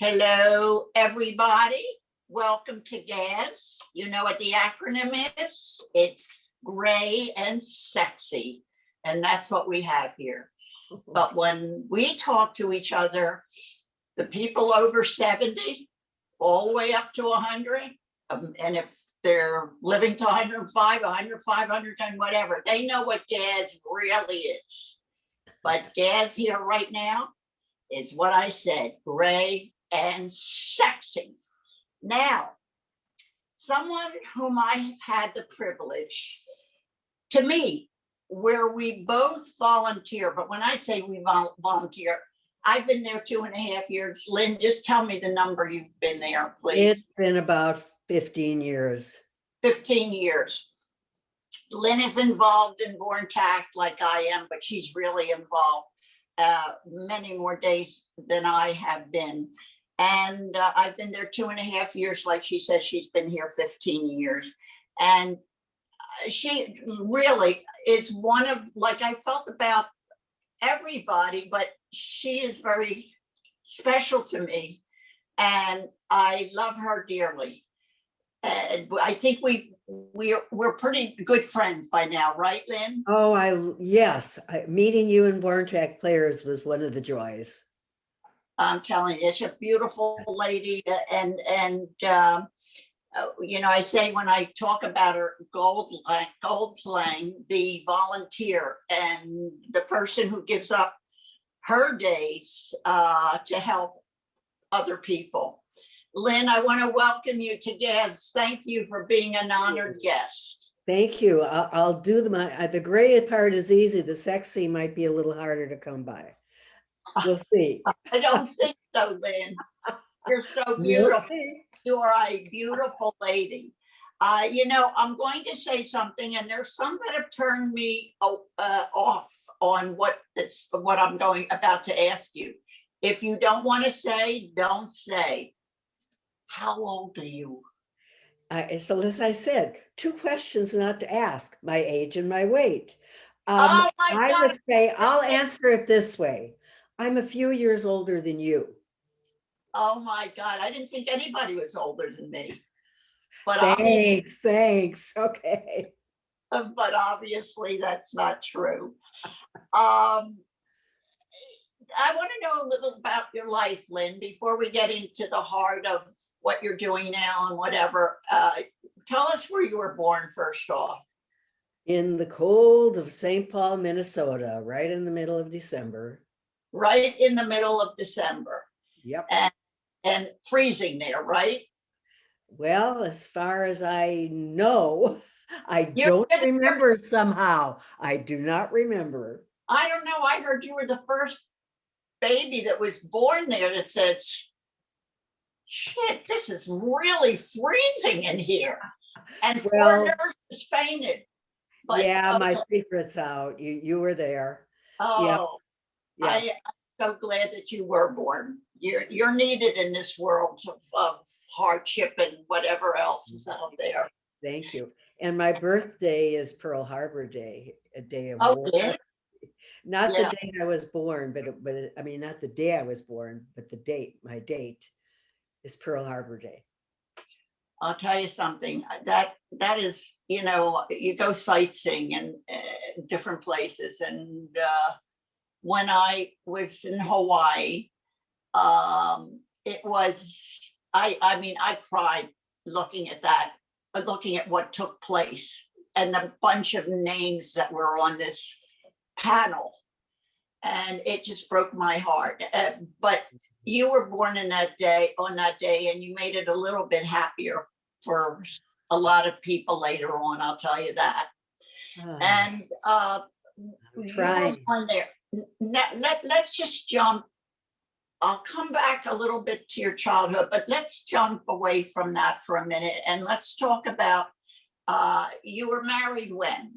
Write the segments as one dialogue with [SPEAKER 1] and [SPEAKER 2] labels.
[SPEAKER 1] Hello, everybody. Welcome to G.A.S. You know what the acronym is? It's gray and sexy. And that's what we have here. But when we talk to each other, the people over 70, all the way up to 100, and if they're living to 105, 105, 110, whatever, they know what G.A.S really is. But G.A.S here right now is what I said, gray and sexy. Now, someone whom I have had the privilege to meet, where we both volunteer, but when I say we volunteer, I've been there 2.5 years. Lynne, just tell me the number you've been there, please.
[SPEAKER 2] It's been about 15 years.
[SPEAKER 1] 15 years. Lynne is involved in Born Tact like I am, but she's really involved many more days than I have been. And I've been there 2.5 years. Like she says, she's been here 15 years. And she really is one of, like I felt about everybody, but she is very special to me. And I love her dearly. And I think we're pretty good friends by now, right, Lynne?
[SPEAKER 2] Oh, yes. Meeting you in Born Tact Players was one of the joys.
[SPEAKER 1] I'm telling you, it's a beautiful lady. And you know, I say when I talk about her, Goldklang, the volunteer and the person who gives up her days to help other people. Lynne, I want to welcome you to G.A.S. Thank you for being an honored guest.
[SPEAKER 2] Thank you. I'll do the gray part is easy. The sexy might be a little harder to come by. We'll see.
[SPEAKER 1] I don't think so, Lynne. You're so beautiful. You are a beautiful lady. You know, I'm going to say something, and there's some that have turned me off on what I'm about to ask you. If you don't want to say, don't say. How old are you?
[SPEAKER 2] So as I said, 2 questions not to ask: my age and my weight.
[SPEAKER 1] Oh my
[SPEAKER 2] I
[SPEAKER 1] God.
[SPEAKER 2] would say I'll answer it this way. I'm a few years older than you.
[SPEAKER 1] Oh my God, I didn't think anybody was older than me. But
[SPEAKER 2] thanks. Okay.
[SPEAKER 1] But obviously that's not true. I want to know a little about your life, Lynne, before we get into the heart of what you're doing now and whatever. Tell us where you were born first off.
[SPEAKER 2] In the cold of St. Paul, Minnesota, right in the middle of December.
[SPEAKER 1] Right in the middle of December.
[SPEAKER 2] Yep.
[SPEAKER 1] And freezing there, right?
[SPEAKER 2] Well, as far as I know, I don't remember somehow. I do not remember.
[SPEAKER 1] I don't know. I heard you were the first baby that was born there that said, shit, this is really freezing in here. And poor nurses fainted.
[SPEAKER 2] But, yeah, my secret's out. You were there.
[SPEAKER 1] Oh, yeah. I'm so glad that you were born. You're needed in this world of hardship and whatever else is out there.
[SPEAKER 2] Thank you. And my birthday is Pearl Harbor Day, a day of war.
[SPEAKER 1] Yeah.
[SPEAKER 2] Not the day I was born, but I mean, not the day I was born, but the date. My date is Pearl Harbor Day.
[SPEAKER 1] I'll tell you something. That is, you know, you go sightseeing in different places, and when I was in Hawaii, it was, I mean, I cried looking at that, looking at what took place and the bunch of names that were on this panel. And it just broke my heart. But you were born on that day, and you made it a little bit happier for a lot of people later on, I'll tell you that. And you were born there. Let's just jump. I'll come back a little bit to your childhood, but let's jump away from that for a minute and let's talk about you were married when?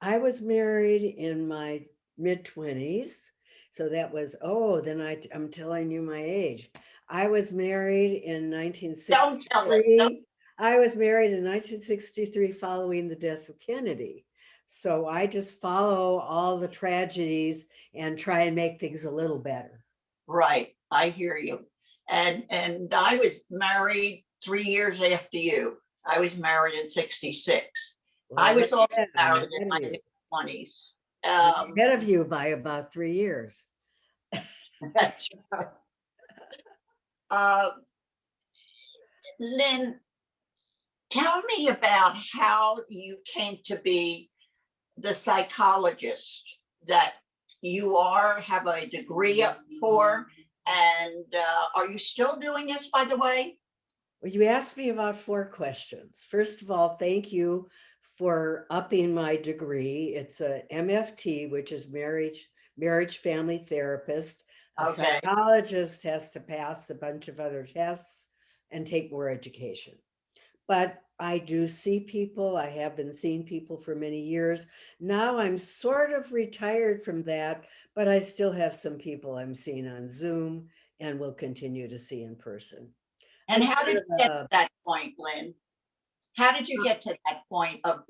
[SPEAKER 2] I was married in my mid-20s. So that was, then I'm telling you my age. I was married in 1963.
[SPEAKER 1] Don't tell it.
[SPEAKER 2] I was married in 1963 following the death of Kennedy. So I just follow all the tragedies and try and make things a little better.
[SPEAKER 1] Right. I hear you. And I was married 3 years after you. I was married in 66.
[SPEAKER 2] Well,
[SPEAKER 1] I was also
[SPEAKER 2] I'm
[SPEAKER 1] married in
[SPEAKER 2] ahead
[SPEAKER 1] my
[SPEAKER 2] of you.
[SPEAKER 1] mid-20s.
[SPEAKER 2] I'm ahead of you by about 3 years.
[SPEAKER 1] That's uh, Lynn, tell me about how you came to be the psychologist that you are, have a degree for, and are you still doing this, by the way?
[SPEAKER 2] Well, you asked me about 4 questions. First of all, thank you for upping my degree. It's a MFT, which is marriage family therapist. A
[SPEAKER 1] Okay.
[SPEAKER 2] psychologist has to pass a bunch of other tests and take more education. But I do see people. I have been seeing people for many years. Now I'm sort of retired from that, but I still have some people I'm seeing on Zoom and will continue to see in person.
[SPEAKER 1] And
[SPEAKER 2] I'm
[SPEAKER 1] how
[SPEAKER 2] sort
[SPEAKER 1] did
[SPEAKER 2] of
[SPEAKER 1] you get
[SPEAKER 2] a
[SPEAKER 1] to that point, Lynn? How did you get to that point of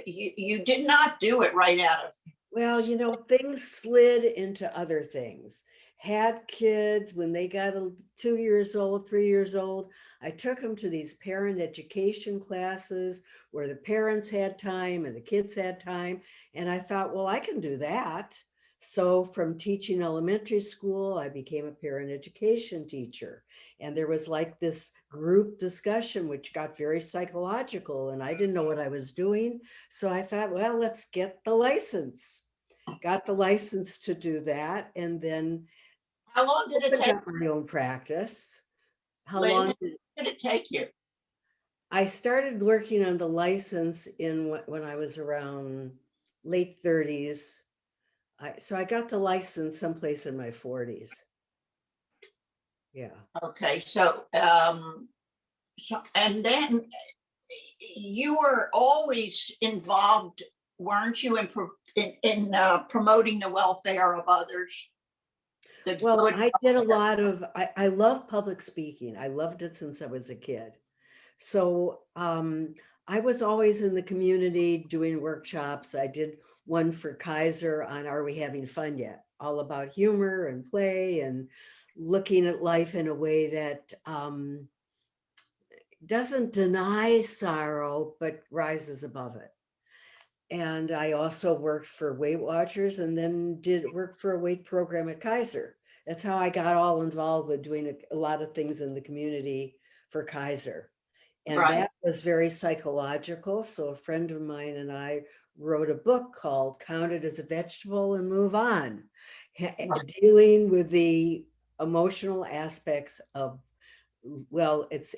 [SPEAKER 1] you did not do it right out of,
[SPEAKER 2] Well, things slid into other things. Had kids when they got 2 years old, 3 years old. I took them to these parent education classes where the parents had time and the kids had time. And I thought, well, I can do that. So from teaching elementary school, I became a parent education teacher. And there was like this group discussion, which got very psychological. And I didn't know what I was doing. So I thought, well, let's get the license. Got the license to do that, and then
[SPEAKER 1] how long did it
[SPEAKER 2] opened
[SPEAKER 1] take,
[SPEAKER 2] up my own practice. How
[SPEAKER 1] Lynn?
[SPEAKER 2] long
[SPEAKER 1] How did it take you?
[SPEAKER 2] I started working on the license when I was around late 30s. So I got the license someplace in my 40s. Yeah.
[SPEAKER 1] Okay, so and then you were always involved, weren't you, in promoting the welfare of others? The
[SPEAKER 2] Well,
[SPEAKER 1] good
[SPEAKER 2] I did a
[SPEAKER 1] welfare.
[SPEAKER 2] lot of, I love public speaking. I loved it since I was a kid. So I was always in the community doing workshops. I did one for Kaiser on Are We Having Fun Yet? All about humor and play and looking at life in a way that doesn't deny sorrow, but rises above it. And I also worked for Weight Watchers and then did work for a weight program at Kaiser. That's how I got all involved with doing a lot of things in the community for Kaiser. And
[SPEAKER 1] Right.
[SPEAKER 2] that was very psychological. So a friend of mine and I wrote a book called Count It as a Vegetable and Move On, dealing with the emotional aspects of, well, it's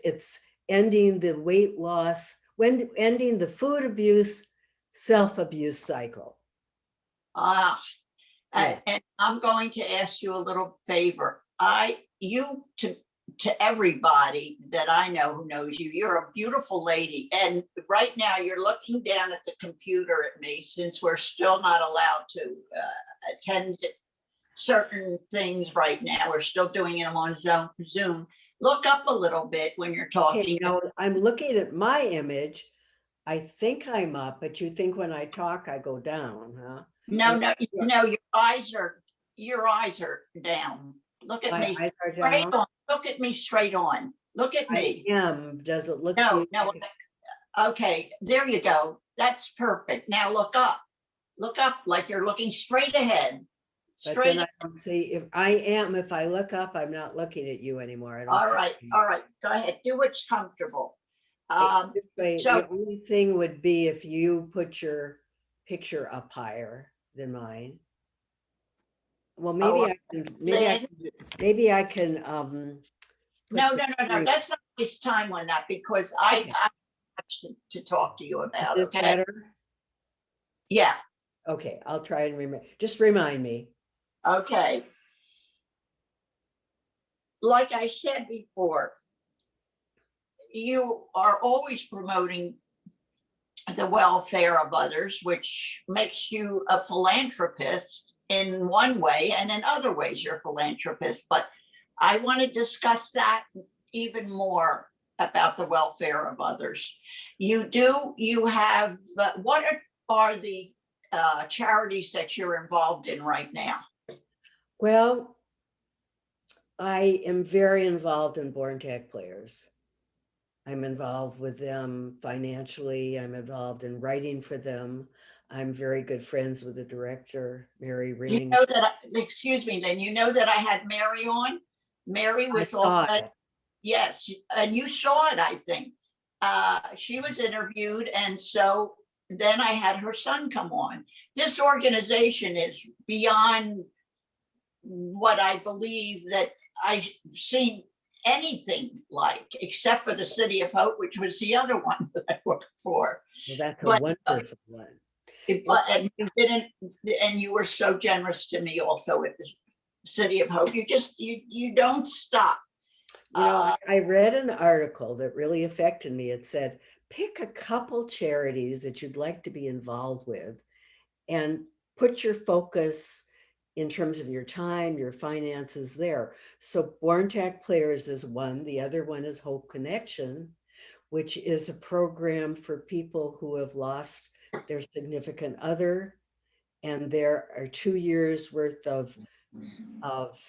[SPEAKER 2] ending the weight loss, ending the food abuse, self-abuse cycle.
[SPEAKER 1] Ah,
[SPEAKER 2] Yeah.
[SPEAKER 1] and I'm going to ask you a little favor. To everybody that I know who knows you, you're a beautiful lady. And right now you're looking down at the computer at me, since we're still not allowed to attend certain things right now. We're still doing them on Zoom. Look up a little bit when you're
[SPEAKER 2] Okay,
[SPEAKER 1] talking.
[SPEAKER 2] now I'm looking at my image. I think I'm up, but you think when I talk, I go down, huh?
[SPEAKER 1] No, your eyes are down. Look at
[SPEAKER 2] My
[SPEAKER 1] me
[SPEAKER 2] eyes are
[SPEAKER 1] straight
[SPEAKER 2] down.
[SPEAKER 1] on. Look at me straight on. Look at
[SPEAKER 2] I
[SPEAKER 1] me.
[SPEAKER 2] am. Does it look to
[SPEAKER 1] No,
[SPEAKER 2] you?
[SPEAKER 1] no. Okay, there you go. That's perfect. Now look up. Look up like you're looking straight ahead.
[SPEAKER 2] But then
[SPEAKER 1] Straight.
[SPEAKER 2] I don't see, if I look up, I'm not looking at you anymore. I don't
[SPEAKER 1] All
[SPEAKER 2] see
[SPEAKER 1] right,
[SPEAKER 2] you.
[SPEAKER 1] all right. Go ahead. Do what's comfortable.
[SPEAKER 2] This way,
[SPEAKER 1] So
[SPEAKER 2] the only thing would be if you put your picture up higher than mine. Well,
[SPEAKER 1] oh, Lynn,
[SPEAKER 2] maybe I can
[SPEAKER 1] no,
[SPEAKER 2] put
[SPEAKER 1] no, no, no. That's not waste time on that, because I
[SPEAKER 2] Okay.
[SPEAKER 1] have much to talk to you
[SPEAKER 2] Is
[SPEAKER 1] about.
[SPEAKER 2] this
[SPEAKER 1] Okay.
[SPEAKER 2] better?
[SPEAKER 1] Yeah.
[SPEAKER 2] Okay, I'll try and remember. Just remind me.
[SPEAKER 1] Okay. Like I said before, you are always promoting the welfare of others, which makes you a philanthropist in one way, and in other ways you're a philanthropist. But I want to discuss that even more, about the welfare of others. You have, what are the charities that you're involved in right now?
[SPEAKER 2] Well, I am very involved in Born Tech Players. I'm involved with them financially. I'm involved in writing for them. I'm very good friends with the director, Mary
[SPEAKER 1] You
[SPEAKER 2] Ring.
[SPEAKER 1] know that, excuse me, then you know that I had Mary on? Mary
[SPEAKER 2] I
[SPEAKER 1] was
[SPEAKER 2] saw
[SPEAKER 1] already,
[SPEAKER 2] it.
[SPEAKER 1] yes, and you saw it, I think. She was interviewed, and so then I had her son come on. This organization is beyond what I believe that I've seen anything like, except for the City of Hope, which was the other one that I worked for.
[SPEAKER 2] Well, that's a
[SPEAKER 1] But
[SPEAKER 2] wonderful one.
[SPEAKER 1] and you didn't, and you were so generous to me also with the City of Hope. You don't stop.
[SPEAKER 2] You know, I read an article that really affected me. It said, pick a couple charities that you'd like to be involved with and put your focus in terms of your time, your finances there. So Born Tech Players is one. The other one is Hope Connection, which is a program for people who have lost their significant other. And there are 2 years worth of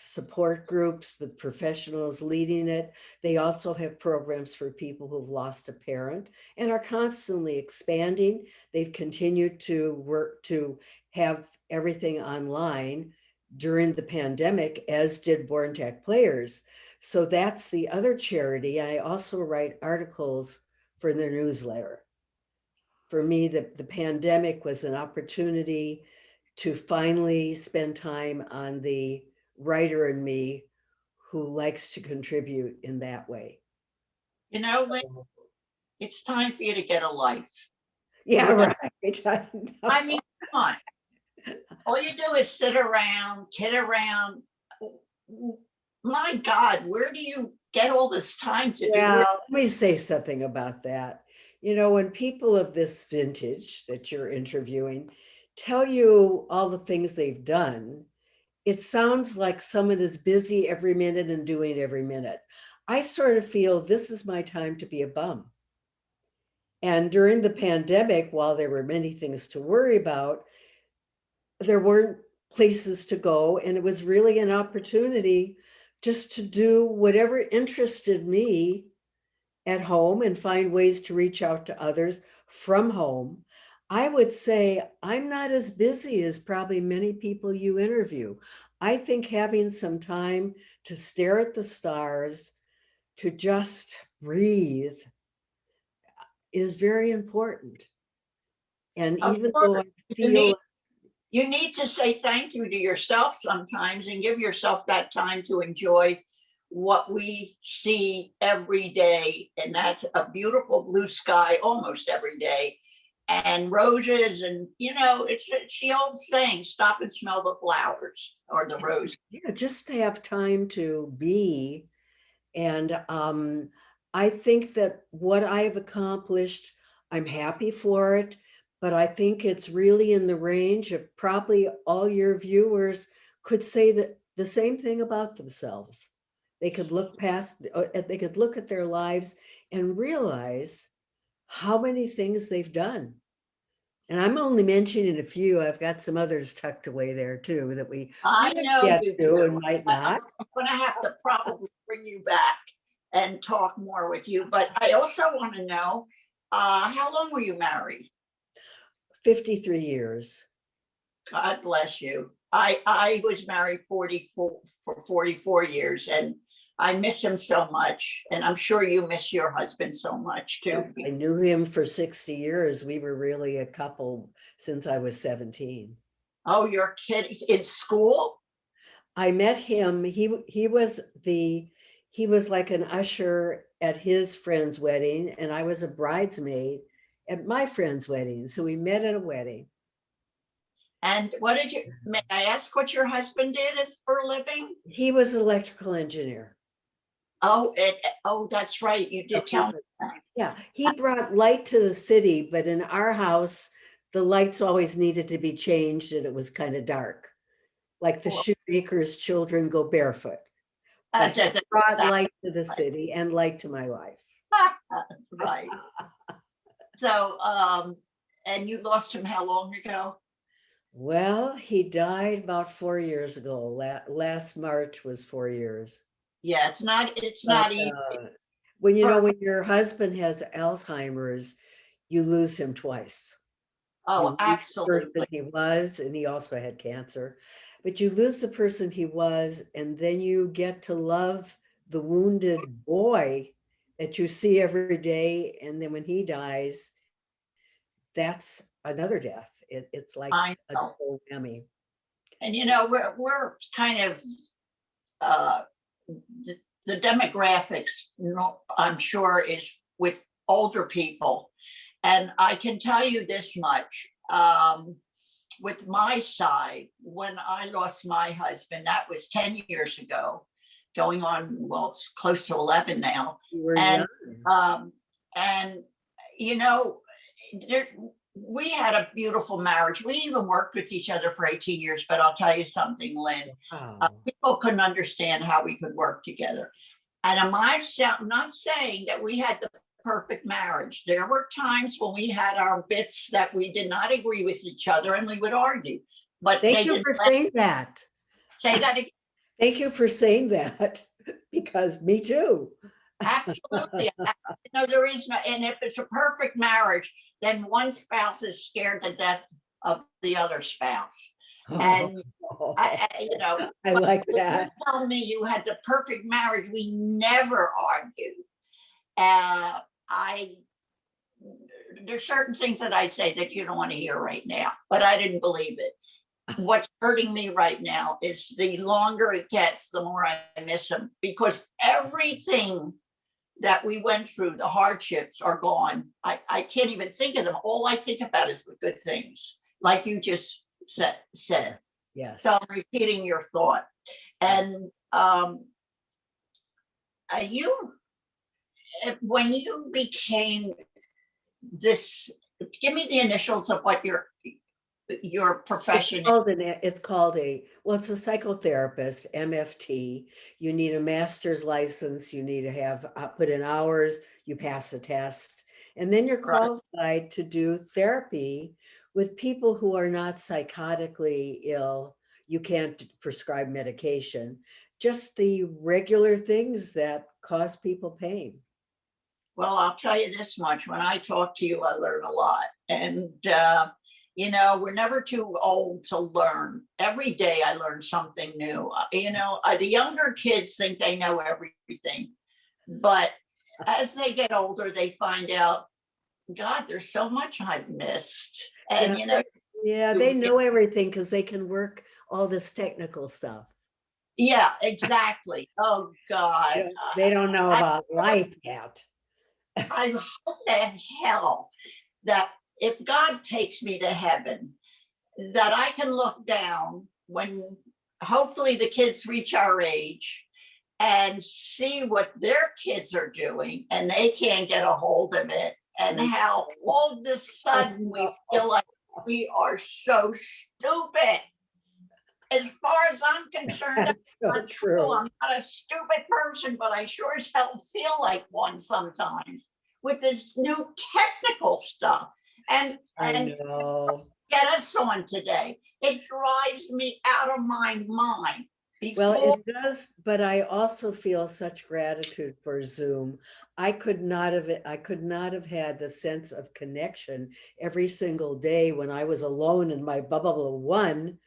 [SPEAKER 2] support groups with professionals leading it. They also have programs for people who've lost a parent and are constantly expanding. They've continued to work to have everything online during the pandemic, as did Born Tech Players. So that's the other charity. I also write articles for their newsletter. For me, the pandemic was an opportunity to finally spend time on the writer in me who likes to contribute in that way.
[SPEAKER 1] You know, Lynn,
[SPEAKER 2] So,
[SPEAKER 1] it's time for you to get a life.
[SPEAKER 2] yeah,
[SPEAKER 1] You know,
[SPEAKER 2] right.
[SPEAKER 1] I mean, come on. All you do is sit around, kid around. My God, where do you get all this time to do?
[SPEAKER 2] Well, let me say something about that. You know, when people of this vintage that you're interviewing tell you all the things they've done, it sounds like someone is busy every minute and doing every minute. I sort of feel this is my time to be a bum. And during the pandemic, while there were many things to worry about, there weren't places to go. And it was really an opportunity just to do whatever interested me at home and find ways to reach out to others from home. I would say I'm not as busy as probably many people you interview. I think having some time to stare at the stars, to just breathe, is very important. And
[SPEAKER 1] Of
[SPEAKER 2] even though I
[SPEAKER 1] course, you
[SPEAKER 2] feel,
[SPEAKER 1] need you need to say thank you to yourself sometimes and give yourself that time to enjoy what we see every day. And that's a beautiful blue sky almost every day, and roses. And, it's the old saying, stop and smell the flowers or the rose.
[SPEAKER 2] just to have time to be. And I think that what I've accomplished, I'm happy for it, but I think it's really in the range of probably all your viewers could say that the same thing about themselves. They could look past, they could look at their lives and realize how many things they've done. And I'm only mentioning a few. I've got some others tucked away there too that we
[SPEAKER 1] I
[SPEAKER 2] might
[SPEAKER 1] know
[SPEAKER 2] get
[SPEAKER 1] you
[SPEAKER 2] to
[SPEAKER 1] do.
[SPEAKER 2] and might
[SPEAKER 1] I'm
[SPEAKER 2] not.
[SPEAKER 1] going to have to probably bring you back and talk more with you. But I also want to know, how long were you married?
[SPEAKER 2] 53 years.
[SPEAKER 1] God bless you. I was married 44 years, and I miss him so much. And I'm sure you miss your husband so much too.
[SPEAKER 2] Yes, I knew him for 60 years. We were really a couple since I was 17.
[SPEAKER 1] Oh, you're kidding. In school?
[SPEAKER 2] I met him. He was like an usher at his friend's wedding, and I was a bridesmaid at my friend's wedding. So we met at a wedding.
[SPEAKER 1] And may I ask what your husband did as for a living?
[SPEAKER 2] He was an electrical engineer.
[SPEAKER 1] Oh, that's right. You did tell me that.
[SPEAKER 2] Yeah, he brought light to the city, but in our house, the lights always needed to be changed and it was kind of dark. Like the
[SPEAKER 1] Well,
[SPEAKER 2] shoemaker's children go barefoot. But he
[SPEAKER 1] that's
[SPEAKER 2] brought light to the city and light to my life.
[SPEAKER 1] right. So, and you lost him how long ago?
[SPEAKER 2] Well, he died about 4 years ago. Last March was 4 years.
[SPEAKER 1] Yeah, it's
[SPEAKER 2] But
[SPEAKER 1] not easy.
[SPEAKER 2] when
[SPEAKER 1] For,
[SPEAKER 2] when your husband has Alzheimer's, you lose him twice.
[SPEAKER 1] oh,
[SPEAKER 2] You lose the person
[SPEAKER 1] absolutely.
[SPEAKER 2] he was, and he also had cancer, but you lose the person he was, and then you get to love the wounded boy that you see every day. And then when he dies, that's another death. It's like
[SPEAKER 1] I
[SPEAKER 2] a
[SPEAKER 1] know.
[SPEAKER 2] double whammy.
[SPEAKER 1] And we're kind of uh, the, the demographics, I'm sure, is with older people. And I can tell you this much. With my side, when I lost my husband, that was 10 years ago, going on, well, it's close to 11 now.
[SPEAKER 2] You were
[SPEAKER 1] And,
[SPEAKER 2] young.
[SPEAKER 1] um, and, you know, there, we had a beautiful marriage. We even worked with each other for 18 years, but I'll tell you something, Lynn,
[SPEAKER 2] Wow.
[SPEAKER 1] people couldn't understand how we could work together. And am I not saying that we had the perfect marriage? There were times when we had our bits that we did not agree with each other and we would argue, but
[SPEAKER 2] Thank
[SPEAKER 1] they
[SPEAKER 2] you
[SPEAKER 1] didn't
[SPEAKER 2] for saying that.
[SPEAKER 1] say that again.
[SPEAKER 2] Thank you for saying that, because me too.
[SPEAKER 1] Absolutely. No, there is no, and if it's a perfect marriage, then one spouse is scared to death of the other spouse. And
[SPEAKER 2] I
[SPEAKER 1] but
[SPEAKER 2] like
[SPEAKER 1] if you
[SPEAKER 2] that.
[SPEAKER 1] tell me you had the perfect marriage, we never argued. I There's certain things that I say that you don't want to hear right now, but I didn't believe it. What's hurting me right now is the longer it gets, the more I miss him, because everything that we went through, the hardships are gone. I can't even think of them. All I think about is the good things, like you just said.
[SPEAKER 2] Yes.
[SPEAKER 1] So I'm repeating your thought. And you, when you became this, give me the initials of what your profession is.
[SPEAKER 2] It's called it's a psychotherapist, MFT. You need a master's license. You need to have put in hours. You pass a test, and then you're
[SPEAKER 1] Right.
[SPEAKER 2] qualified to do therapy with people who are not psychotically ill. You can't prescribe medication, just the regular things that cause people pain.
[SPEAKER 1] Well, I'll tell you this much. When I talk to you, I learn a lot. And, we're never too old to learn. Every day I learn something new. The younger kids think they know everything. But as they get older, they find out, God, there's so much I've missed. And,
[SPEAKER 2] They know everything because they can work all this technical stuff.
[SPEAKER 1] yeah, exactly. Oh, God.
[SPEAKER 2] They don't know about life yet.
[SPEAKER 1] I hope to hell that if God takes me to heaven, that I can look down when hopefully the kids reach our age and see what their kids are doing and they can't get a hold of it, and how all of a sudden we feel like we are so stupid. As far as I'm concerned, that's
[SPEAKER 2] so
[SPEAKER 1] not true. I'm not a stupid person, but I sure as hell feel like one sometimes with this new technical stuff. And
[SPEAKER 2] I know.
[SPEAKER 1] get us on today. It drives me out of my mind.
[SPEAKER 2] Well, it does, but I also feel such gratitude for Zoom. I could not have had the sense of connection every single day when I was alone in my bubble one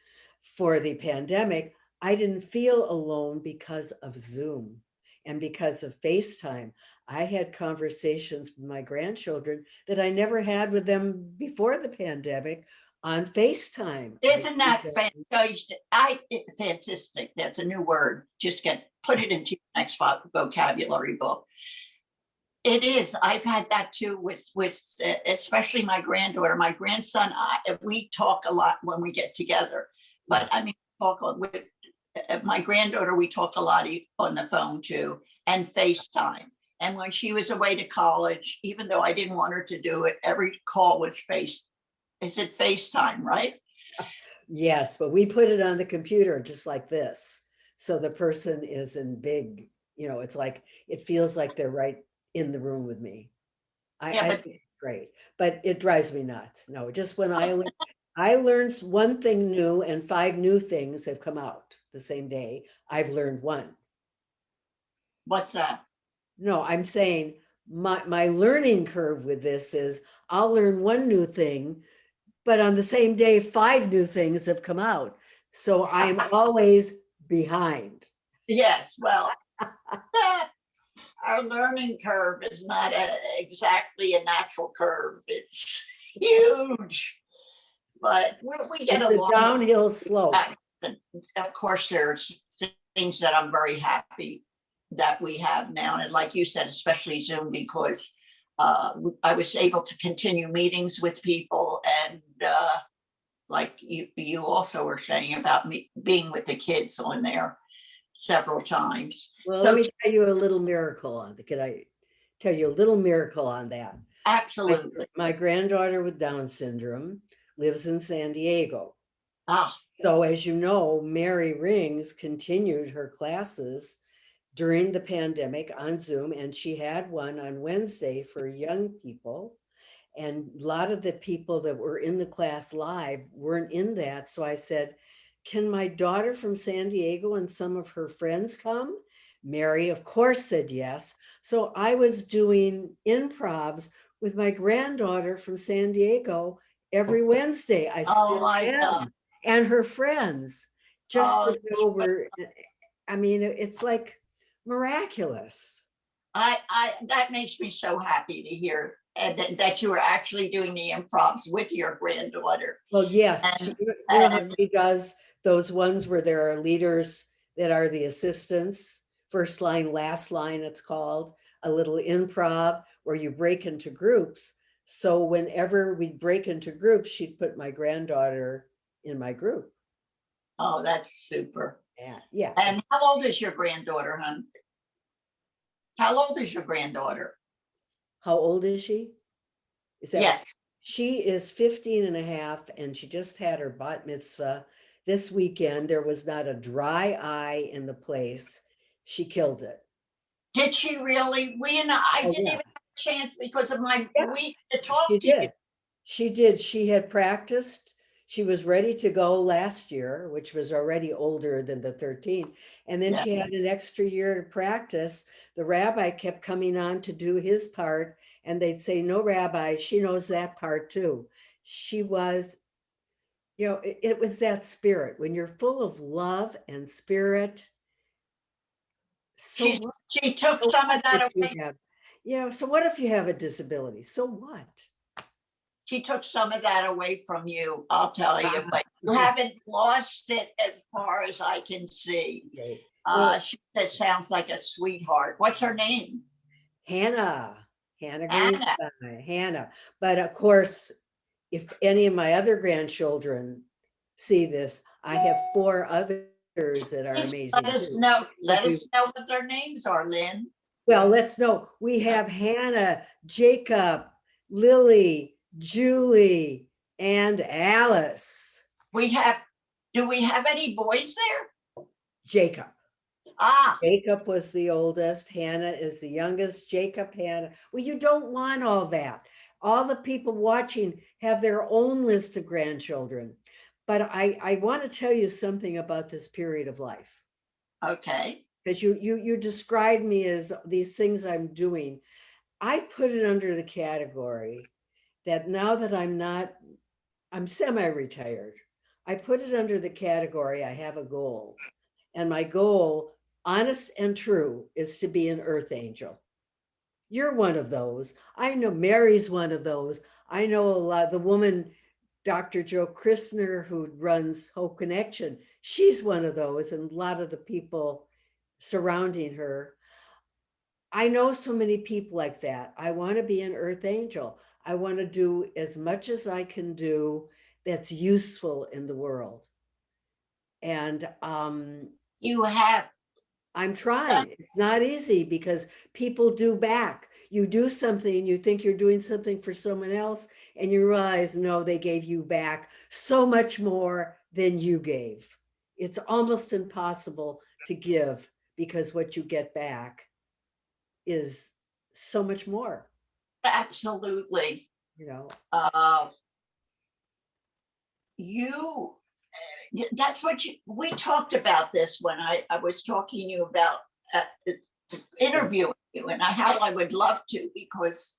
[SPEAKER 2] for the pandemic. I didn't feel alone because of Zoom and because of FaceTime. I had conversations with my grandchildren that I never had with them before the pandemic on FaceTime.
[SPEAKER 1] Isn't that fantastic? Fantastic. That's a new word. Just put it into your next vocabulary book. It is. I've had that too with especially my granddaughter. My grandson, we talk a lot when we get together. But I mean, talk with my granddaughter, we talk a lot on the phone too, and FaceTime. And when she was away to college, even though I didn't want her to do it, every call was FaceTime, right?
[SPEAKER 2] Yes, but we put it on the computer just like this. So the person is in big, it's like, it feels like they're right in the room with me. I think it's great, but it drives me nuts. No, just when I learned one thing new and 5 new things have come out the same day, I've learned one.
[SPEAKER 1] What's that?
[SPEAKER 2] No, I'm saying my learning curve with this is I'll learn one new thing, but on the same day, 5 new things have come out. So I'm always behind.
[SPEAKER 1] Yes, well, our learning curve is not exactly a natural curve. It's huge, but we get
[SPEAKER 2] It's a
[SPEAKER 1] along.
[SPEAKER 2] downhill slope.
[SPEAKER 1] Of course, there's things that I'm very happy that we have now. And like you said, especially Zoom, because I was able to continue meetings with people. And like you also were saying about me being with the kids on there several times.
[SPEAKER 2] Well,
[SPEAKER 1] So
[SPEAKER 2] let me tell you a little miracle on that. Can I tell you a little miracle on that?
[SPEAKER 1] absolutely.
[SPEAKER 2] My granddaughter with Down syndrome lives in San Diego.
[SPEAKER 1] Ah,
[SPEAKER 2] So as you know, Mary Rings continued her classes during the pandemic on Zoom, and she had one on Wednesday for young people. And a lot of the people that were in the class live weren't in that. So I said, can my daughter from San Diego and some of her friends come? Mary, of course, said yes. So I was doing improvs with my granddaughter from San Diego every Wednesday. I
[SPEAKER 1] oh
[SPEAKER 2] still
[SPEAKER 1] my God.
[SPEAKER 2] am. And her friends, just
[SPEAKER 1] Oh,
[SPEAKER 2] as though we're, I mean, it's like miraculous.
[SPEAKER 1] I that makes me so happy to hear that you were actually doing the improvs with your granddaughter.
[SPEAKER 2] Well, yes,
[SPEAKER 1] And
[SPEAKER 2] you know how
[SPEAKER 1] and
[SPEAKER 2] she does those ones where there are leaders that are the assistants, first line, last line, it's called, a little improv where you break into groups. So whenever we break into groups, she'd put my granddaughter in my group.
[SPEAKER 1] oh, that's super.
[SPEAKER 2] Yeah, yeah.
[SPEAKER 1] And how old is your granddaughter, hon? How old is your granddaughter?
[SPEAKER 2] How old is she? Is that
[SPEAKER 1] Yes.
[SPEAKER 2] she is 15 and a half, and she just had her bat mitzvah this weekend. There was not a dry eye in the place. She killed it.
[SPEAKER 1] Did she really? I
[SPEAKER 2] Oh,
[SPEAKER 1] didn't
[SPEAKER 2] yeah.
[SPEAKER 1] even have a chance because of my
[SPEAKER 2] Yeah,
[SPEAKER 1] week to talk
[SPEAKER 2] she
[SPEAKER 1] to you.
[SPEAKER 2] did. She did. She had practiced. She was ready to go last year, which was already older than the 13. And then
[SPEAKER 1] Yeah.
[SPEAKER 2] she had an extra year to practice. The rabbi kept coming on to do his part, and they'd say, no, rabbi, she knows that part too. She was, it was that spirit. When you're full of love and spirit, so
[SPEAKER 1] She
[SPEAKER 2] what?
[SPEAKER 1] she took
[SPEAKER 2] So
[SPEAKER 1] some
[SPEAKER 2] what
[SPEAKER 1] of that
[SPEAKER 2] if you
[SPEAKER 1] away.
[SPEAKER 2] have, so what if you have a disability? So what?
[SPEAKER 1] She took some of that away from you, I'll tell you, but you haven't lost it as far as I can see.
[SPEAKER 2] Okay. Well,
[SPEAKER 1] She said sounds like a sweetheart. What's her name?
[SPEAKER 2] Hannah
[SPEAKER 1] Anna.
[SPEAKER 2] Greenstein, Hannah. But of course, if any of my other grandchildren see this, I have 4 others that are
[SPEAKER 1] Please
[SPEAKER 2] amazing too.
[SPEAKER 1] let us know what their names are, Lynn.
[SPEAKER 2] Well, let's know. We have Hannah, Jacob, Lily, Julie, and Alice.
[SPEAKER 1] Do we have any boys there?
[SPEAKER 2] Jacob.
[SPEAKER 1] Ah,
[SPEAKER 2] Jacob was the oldest. Hannah is the youngest. Jacob, Hannah. Well, you don't want all that. All the people watching have their own list of grandchildren. But I want to tell you something about this period of life.
[SPEAKER 1] okay.
[SPEAKER 2] Because you described me as these things I'm doing. I put it under the category that now that I'm semi-retired. I put it under the category, I have a goal. And my goal, honest and true, is to be an earth angel. You're one of those. I know Mary's one of those. I know a lot, the woman, Dr. Joe Christner, who runs Hope Connection, she's one of those, and a lot of the people surrounding her. I know so many people like that. I want to be an earth angel. I want to do as much as I can do that's useful in the world. And
[SPEAKER 1] You have
[SPEAKER 2] I'm trying. It's not easy because people do back. You do something, you think you're doing something for someone else, and you realize, no, they gave you back so much more than you gave. It's almost impossible to give because what you get back is so much more,
[SPEAKER 1] absolutely.
[SPEAKER 2] you know.
[SPEAKER 1] Uh, that's what we talked about this when I was talking to you about interviewing you, and how I would love to, because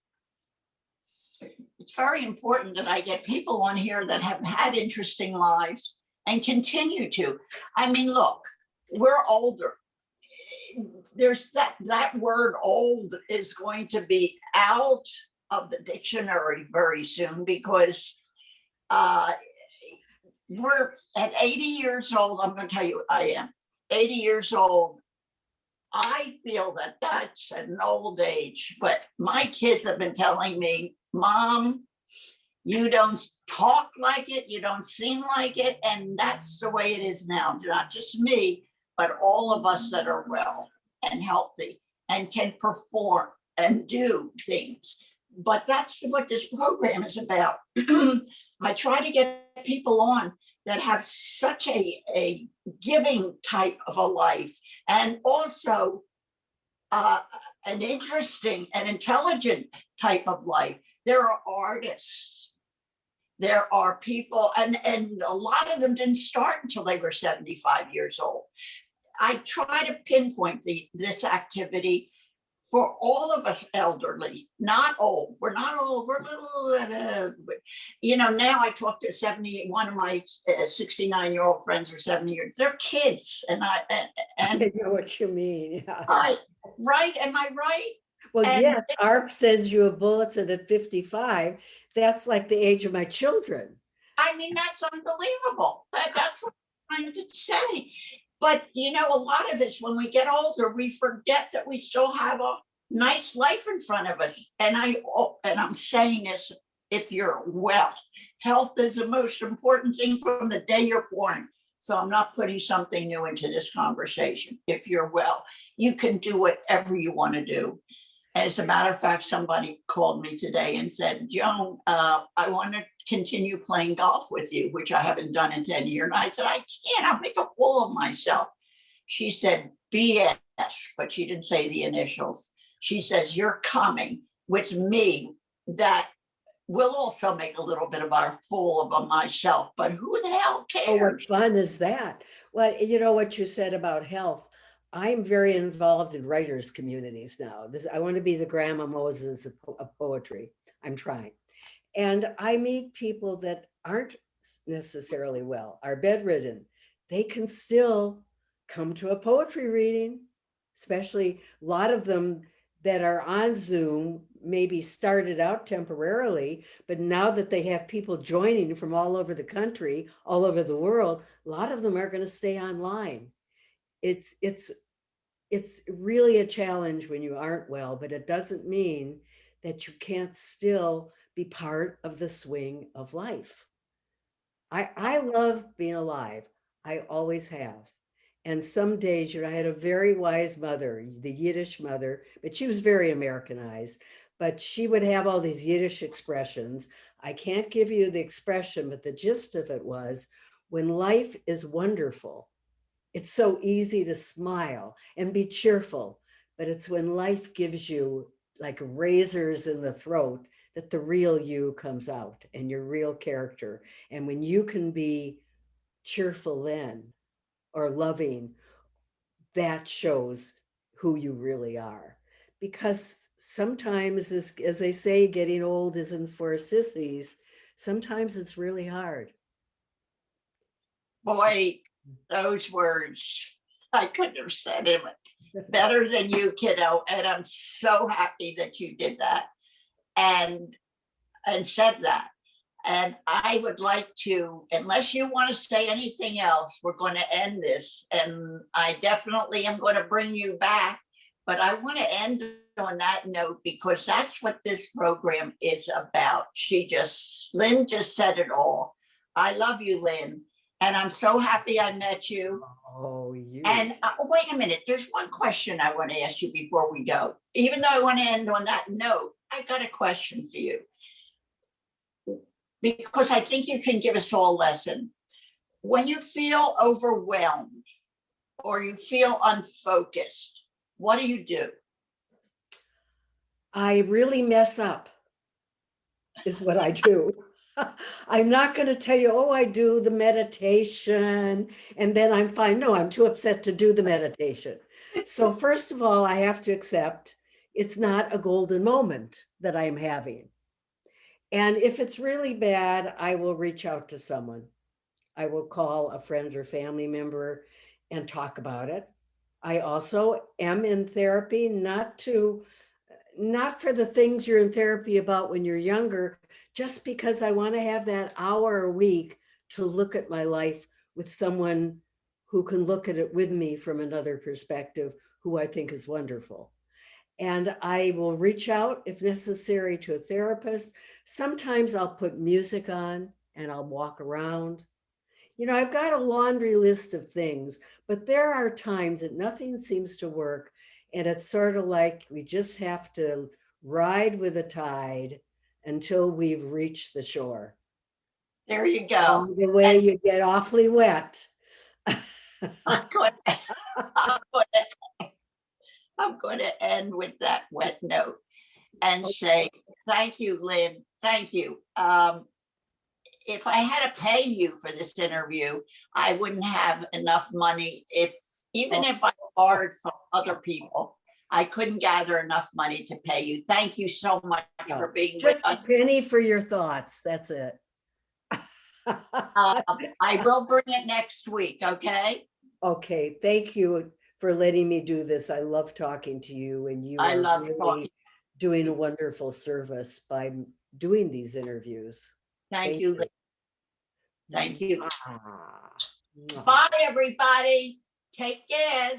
[SPEAKER 1] it's very important that I get people on here that have had interesting lives and continue to. I mean, look, we're older. There's that word old is going to be out of the dictionary very soon, because we're at 80 years old. I'm going to tell you, I am 80 years old. I feel that that's an old age, but my kids have been telling me, Mom, you don't talk like it, you don't seem like it, and that's the way it is now. Not just me, but all of us that are well and healthy and can perform and do things. But that's what this program is about. I try to get people on that have such a giving type of a life, and also an interesting and intelligent type of life. There are artists, there are people, and a lot of them didn't start until they were 75 years old. I try to pinpoint this activity for all of us elderly, not old. We're not old, we're little, now I talk to one of my 69-year-old friends, or 70 years, they're kids. And I
[SPEAKER 2] know what you mean. Yeah.
[SPEAKER 1] Right, am I right?
[SPEAKER 2] Well, yes, ARP sends you a bulletin at 55. That's like the age of my children.
[SPEAKER 1] I mean, that's unbelievable. That's what I'm trying to say. But, a lot of us, when we get older, we forget that we still have a nice life in front of us. And I'm saying this, if you're well, health is the most important thing from the day you're born. So I'm not putting something new into this conversation. If you're well, you can do whatever you want to do. As a matter of fact, somebody called me today and said, Joan, I want to continue playing golf with you, which I haven't done in 10 years. And I said, I can't, I'll make a fool of myself. She said, BS, but she didn't say the initials. She says, you're coming with me, that will also make a little bit of a fool of myself, but who the hell cares?
[SPEAKER 2] Oh, what fun is that? Well, you know what you said about health. I'm very involved in writers' communities now. I want to be the Grandma Moses of poetry. I'm trying. And I meet people that aren't necessarily well, are bedridden. They can still come to a poetry reading, especially a lot of them that are on Zoom maybe started out temporarily, but now that they have people joining from all over the country, all over the world, a lot of them are going to stay online. It's really a challenge when you aren't well, but it doesn't mean that you can't still be part of the swing of life. I love being alive. I always have. And some days, I had a very wise mother, the Yiddish mother, but she was very Americanized, but she would have all these Yiddish expressions. I can't give you the expression, but the gist of it was, when life is wonderful, it's so easy to smile and be cheerful, but it's when life gives you like razors in the throat that the real you comes out and your real character. And when you can be cheerful then, or loving, that shows who you really are. Because sometimes, as they say, getting old isn't for sissies. Sometimes it's really hard.
[SPEAKER 1] Boy, those words, I couldn't have said it better than you, kiddo. And I'm so happy that you did that and said that. And I would like to, unless you want to say anything else, we're going to end this. And I definitely am going to bring you back. But I want to end on that note, because that's what this program is about. Lynne just said it all. I love you, Lynne. And I'm so happy I met you.
[SPEAKER 2] Oh, you.
[SPEAKER 1] And wait a minute, there's one question I want to ask you before we go. Even though I want to end on that note, I've got a question for you, because I think you can give us all a lesson. When you feel overwhelmed or you feel unfocused, what do?
[SPEAKER 2] I really mess up, is what I do. I'm not going to tell you, oh, I do the meditation and then I'm fine. No, I'm too upset to do the meditation. So first of all, I have to accept it's not a golden moment that I'm having. And if it's really bad, I will reach out to someone. I will call a friend or family member and talk about it. I also am in therapy, not for the things you're in therapy about when you're younger, just because I want to have that hour a week to look at my life with someone who can look at it with me from another perspective, who I think is wonderful. And I will reach out if necessary to a therapist. Sometimes I'll put music on and I'll walk around. I've got a laundry list of things, but there are times that nothing seems to work. And it's sort of like we just have to ride with the tide until we've reached the shore.
[SPEAKER 1] There you go.
[SPEAKER 2] Along the way,
[SPEAKER 1] And
[SPEAKER 2] you get awfully wet.
[SPEAKER 1] I'm going to, I'm going to, I'm going to end with that wet note and say, thank you, Lynn. Thank you. If I had to pay you for this interview, I wouldn't have enough money. Even if I borrowed from other people, I couldn't gather enough money to pay you. Thank you so much for being with
[SPEAKER 2] Just
[SPEAKER 1] us.
[SPEAKER 2] a penny for your thoughts. That's it.
[SPEAKER 1] I will bring it next week, okay?
[SPEAKER 2] Okay, thank you for letting me do this. I love talking to you, and you
[SPEAKER 1] I
[SPEAKER 2] are
[SPEAKER 1] love
[SPEAKER 2] really
[SPEAKER 1] talking.
[SPEAKER 2] doing a wonderful service by doing these interviews.
[SPEAKER 1] Thank you, Lynn. Thank you.
[SPEAKER 2] Ah.
[SPEAKER 1] Bye, everybody. Take care.